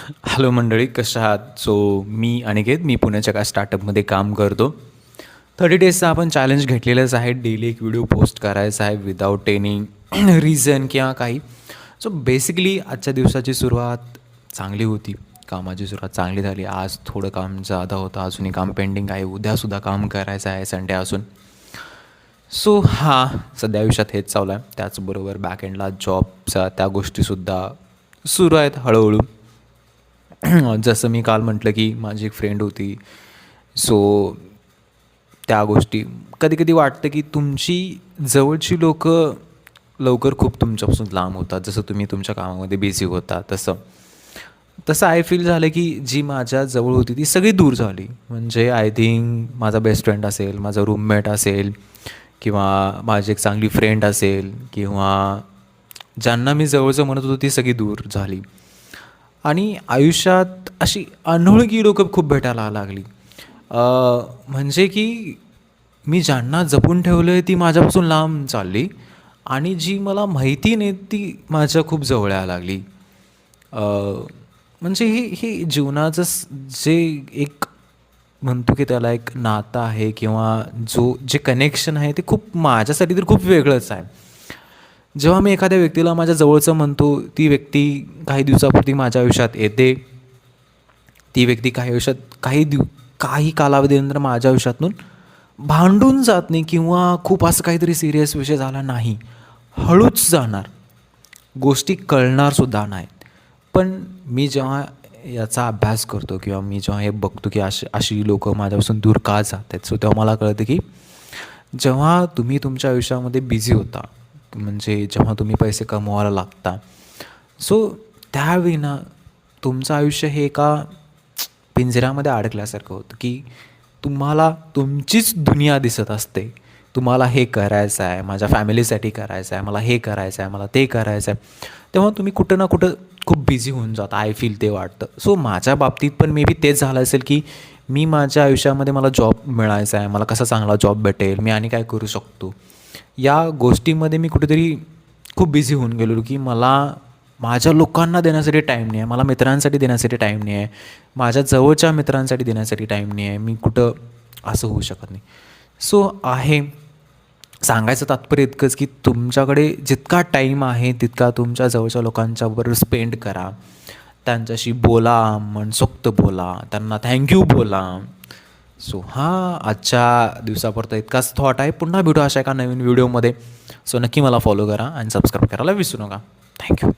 Hello मंडळी, कशा आहात? मी अनिकेत, मी पुण्याच्या एका स्टार्टअपमध्ये काम करतो. 30 डेजचा आपण चॅलेंज घेतलेलंच आहे. डेली एक व्हिडिओ पोस्ट करायचा आहे विदाऊट एनी रिझन किंवा काही. बेसिकली आजच्या दिवसाची सुरुवात चांगली होती. कामाची सुरुवात चांगली झाली. आज थोडं काम जादा होतं, अजूनही काम पेंडिंग आहे. उद्यासुद्धा काम करायचं आहे संडे असून. सध्या आयुष्यात हेच चालू आहे. त्याचबरोबर बॅकएंडला जॉबच्या त्या गोष्टीसुद्धा सुरू आहेत हळूहळू. जसं मी काल म्हटलं की माझी एक फ्रेंड होती. सो त्या गोष्टी कधी-कधी वाटतं की तुमची जवळची लोकं लवकर खूप तुमच्यापासून लांब होतात. जसं तुम्ही तुमच्या कामामध्ये बिझी होता तसं. तसं आय फील झालं की जी माझ्या जवळ होती ती सगळी दूर झाली. म्हणजे आय थिंक माझा बेस्ट फ्रेंड असेल, माझा रूममेट असेल किंवा माझी एक चांगली फ्रेंड असेल किंवा ज्यांना मी जवळचं म्हणत होतो ती सगळी दूर झाली. आणि आयुष्यात अशी अनोळखी लोकं खूप भेटायला लागली. म्हणजे की मी ज्यांना जपून ठेवलं आहे ती माझ्यापासून लांब चालली आणि जी मला माहिती नाही ती माझ्या खूप जवळ यायला लागली. म्हणजे हे जीवनाचं जे एक म्हणतो की त्याला एक नातं आहे किंवा जे कनेक्शन आहे ते खूप माझ्यासाठी तर खूप वेगळंच आहे. जेव्हा मी एखाद्या व्यक्तीला माझ्या जवळचं म्हणतो, ती व्यक्ती काही दिवसापुरती माझ्या आयुष्यात येते. ती व्यक्ती काही आयुष्यात काही कालावधीनंतर माझ्या आयुष्यातून भांडून जात नाही किंवा खूप असं काहीतरी सिरियस विषय झाला नाही. हळूच जाणार. गोष्टी कळणारसुद्धा नाहीत. पण मी जेव्हा याचा अभ्यास करतो किंवा मी जेव्हा हे बघतो की अशी लोकं माझ्यापासून दूर का जात आहेत, सो तेव्हा मला कळतं की जेव्हा तुम्ही तुमच्या आयुष्यामध्ये बिझी होता, म्हणजे जेव्हा तुम्ही पैसे कमवायला लागता, सो त्यावेळी ना तुमचं आयुष्य हे एका पिंजऱ्यामध्ये अडकल्यासारखं होतं की तुम्हाला तुमचीच दुनिया दिसत असते. तुम्हाला हे करायचं आहे, माझ्या फॅमिलीसाठी करायचं आहे, मला हे करायचं आहे, मला ते करायचं आहे. तेव्हा तुम्ही कुठं ना कुठं खूप बिझी होऊन जाता. आय फील ते वाटतं. सो माझ्या बाबतीत पण मे बी तेच झालं असेल की मी माझ्या आयुष्यामध्ये मला जॉब मिळायचा आहे, मला कसा चांगला जॉब भेटेल, मी आणि काय करू शकतो, या गोष्टीमध्ये मी कुठेतरी खूप बिझी होऊन गेलेलो की मला माझ्या लोकांना देण्यासाठी टाईम नाही आहे, मला मित्रांसाठी देण्यासाठी टाईम नाही आहे, माझ्या जवळच्या मित्रांसाठी देण्यासाठी टाईम नाही आहे. मी कुठं असं होऊ शकत नाही. सांगायचं तात्पर्य इतकंच की तुमच्याकडे जितका टाईम आहे तितका तुमच्या जवळच्या लोकांच्याबरोबर स्पेंड करा. त्यांच्याशी बोला, मनसोक्त बोला, त्यांना थँक्यू बोला. आजच्या दिवसापुरता इतकाच थॉट आहे. पुन्हा भेटू अशा एका नवीन व्हिडिओमध्ये. नक्की मला फॉलो करा आणि सबस्क्राईब करायला विसरू नका. थँक्यू.